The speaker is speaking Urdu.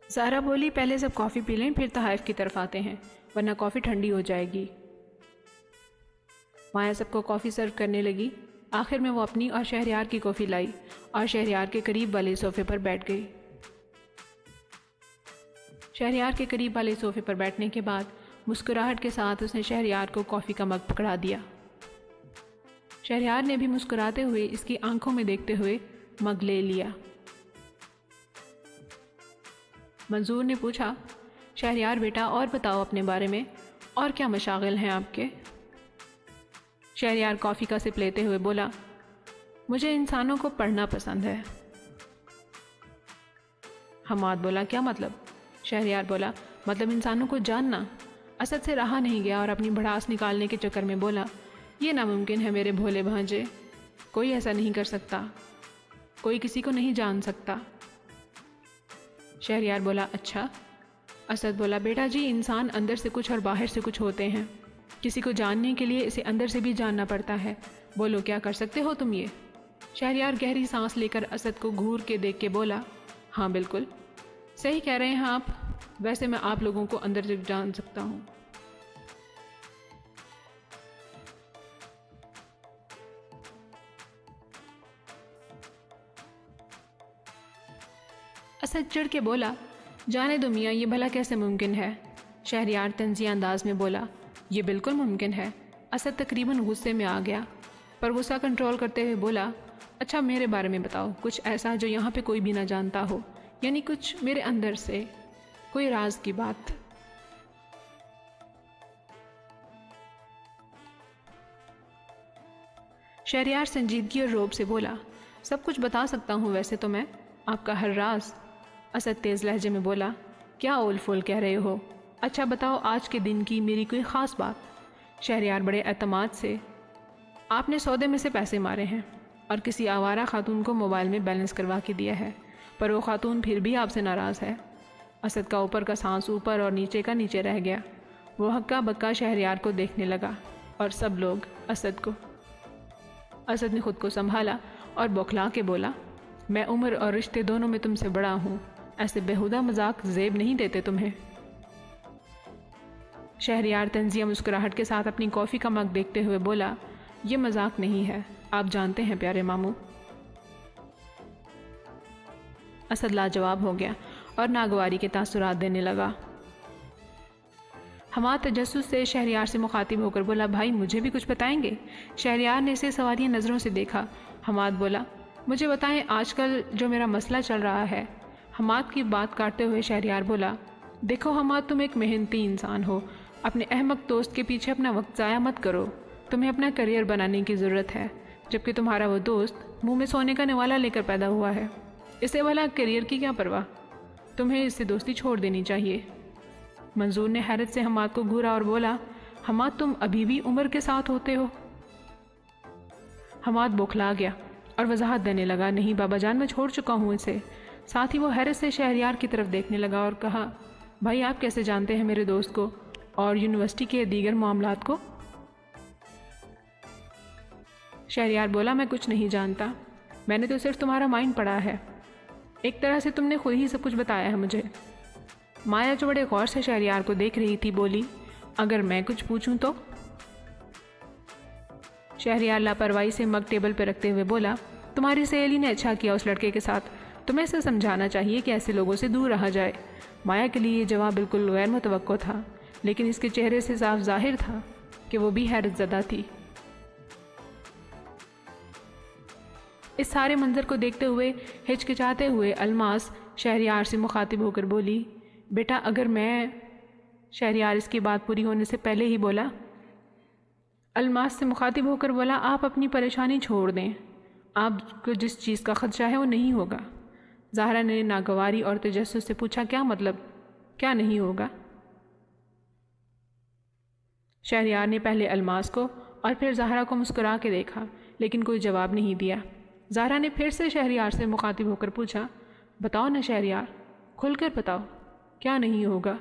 زہرا بولی پہلے سب کافی پی لیں پھر تحائف کی طرف آتے ہیں ورنہ کافی ٹھنڈی ہو جائے گی۔ مایا سب کو کافی سرو کرنے لگی۔ آخر میں وہ اپنی اور شہریار کی کافی لائی اور شہریار کے قریب والے صوفے پر بیٹھ گئی۔ شہریار کے قریب والے صوفے پر بیٹھنے کے بعد مسکراہٹ کے ساتھ اس نے شہریار کو کافی کا مگ پکڑا دیا۔ شہریار نے بھی مسکراتے ہوئے اس کی آنکھوں میں دیکھتے ہوئے مگ لے لیا۔ منظور نے پوچھا، شہریار بیٹا اور بتاؤ اپنے بارے میں، اور کیا مشاغل ہیں آپ کے؟ شہریار کافی کا سپ لیتے ہوئے بولا، مجھے انسانوں کو پڑھنا پسند ہے۔ حماد بولا، کیا مطلب؟ شہریار بولا، مطلب انسانوں کو جاننا۔ اسد سے رہا نہیں گیا اور اپنی بھڑاس نکالنے کے چکر میں بولا، یہ ناممکن ہے میرے بھولے بھانجے، کوئی ایسا نہیں کر سکتا، کوئی کسی کو نہیں جان سکتا۔ شہریار بولا، اچھا؟ اسد بولا، بیٹا جی انسان اندر سے کچھ اور باہر سے کچھ ہوتے ہیں، کسی کو جاننے کے لیے اسے اندر سے بھی جاننا پڑتا ہے، بولو کیا کر سکتے ہو تم یہ؟ شہریار گہری سانس لے کر اسد کو گھور کے دیکھ کے بولا، ہاں بالکل صحیح کہہ رہے ہیں آپ، ویسے میں آپ لوگوں کو اندر سے جان سکتا ہوں۔ اسد چڑھ کے بولا، جانے دو میاں، یہ بھلا کیسے ممکن ہے؟ شہریار طنزیہ انداز میں بولا، یہ بالکل ممکن ہے۔ اسد تقریباً غصے میں آ گیا، پر غصہ کنٹرول کرتے ہوئے بولا، اچھا میرے بارے میں بتاؤ، کچھ ایسا جو یہاں پہ کوئی بھی نہ جانتا ہو، یعنی کچھ میرے اندر سے، کوئی راز کی بات۔ شہریار سنجیدگی اور رعب سے بولا، سب کچھ بتا سکتا ہوں ویسے تو میں، آپ کا ہر راز۔ اسد تیز لہجے میں بولا، کیا اول فول کہہ رہے ہو؟ اچھا بتاؤ آج کے دن کی میری کوئی خاص بات۔ شہریار بڑے اعتماد سے، آپ نے سودے میں سے پیسے مارے ہیں اور کسی آوارہ خاتون کو موبائل میں بیلنس کروا کے دیا ہے، پر وہ خاتون پھر بھی آپ سے ناراض ہے۔ اسد کا اوپر کا سانس اوپر اور نیچے کا نیچے رہ گیا، وہ ہکا بکا شہریار کو دیکھنے لگا اور سب لوگ اسد کو۔ اسد نے خود کو سنبھالا اور بوکھلا کے بولا، میں عمر اور رشتے دونوں میں تم سے بڑا ہوں، ایسے بےہودہ مذاق زیب نہیں دیتے تمہیں۔ شہریار طنزیہ مسکراہٹ کے ساتھ اپنی کافی کا مگ دیکھتے ہوئے بولا، یہ مذاق نہیں ہے، آپ جانتے ہیں پیارے ماموں۔ اسد لاجواب ہو گیا اور ناگواری کے تاثرات دینے لگا۔ حماد تجسس سے شہریار سے مخاطب ہو کر بولا، بھائی مجھے بھی کچھ بتائیں گے؟ شہریار نے اسے سواریہ نظروں سے دیکھا۔ حماد بولا، مجھے بتائیں آج کل جو میرا مسئلہ چل رہا ہے۔ حماد کی بات کاٹتے ہوئے شہریار بولا، دیکھو حماد تم ایک محنتی انسان ہو، اپنے احمق دوست کے پیچھے اپنا وقت ضائع مت کرو، تمہیں اپنا کریئر بنانے کی ضرورت ہے، جبکہ تمہارا وہ دوست منہ میں سونے کا نوالا لے کر پیدا ہوا ہے، اسے بھلا کریئر کی کیا پرواہ، تمہیں اس سے دوستی چھوڑ دینی چاہیے۔ منظور نے حیرت سے حماد کو گھورا اور بولا، حماد تم ابھی بھی عمر کے ساتھ ہوتے ہو؟ حماد بوکھلا گیا اور وضاحت دینے لگا، نہیں بابا جان میں چھوڑ چکا ہوں اسے۔ ساتھ ہی وہ حیرت سے شہریار کی طرف دیکھنے لگا اور کہا، بھائی آپ کیسے جانتے ہیں میرے دوست کو اور یونیورسٹی کے دیگر معاملات کو؟ شہریار بولا، میں کچھ نہیں جانتا، میں نے تو صرف تمہارا مائنڈ پڑھا ہے، ایک طرح سے تم نے خود ہی سب کچھ بتایا ہے مجھے۔ مایا جو بڑے غور سے شہریار کو دیکھ رہی تھی بولی، اگر میں کچھ پوچھوں تو؟ شہریار لاپرواہی سے مگ ٹیبل پہ رکھتے ہوئے بولا، تمہاری سہیلی نے اچھا کیا اس لڑکے کے ساتھ، تمہیں اسے سمجھانا چاہیے کہ ایسے لوگوں سے دور رہا جائے۔ مایا کے لیے یہ جواب بالکل غیر متوقع تھا، لیکن اس کے چہرے سے صاف ظاہر تھا کہ وہ بھی حیرت زدہ تھی۔ اس سارے منظر کو دیکھتے ہوئے ہچکچاتے ہوئے الماس شہریار سے مخاطب ہو کر بولی، بیٹا اگر میں… شہریار اس کی بات پوری ہونے سے پہلے ہی بولا۔ الماس سے مخاطب ہو کر بولا، آپ اپنی پریشانی چھوڑ دیں، آپ کو جس چیز کا خدشہ ہے وہ نہیں ہوگا۔ زہرا نے ناگواری اور تجسس سے پوچھا، کیا مطلب، کیا نہیں ہوگا؟ شہریار نے پہلے الماس کو اور پھر زہرا کو مسکرا کے دیکھا، لیکن کوئی جواب نہیں دیا۔ زہرا نے پھر سے شہریار سے مخاطب ہو کر پوچھا، بتاؤ نا شہریار، کھل کر بتاؤ، کیا نہیں ہوگا؟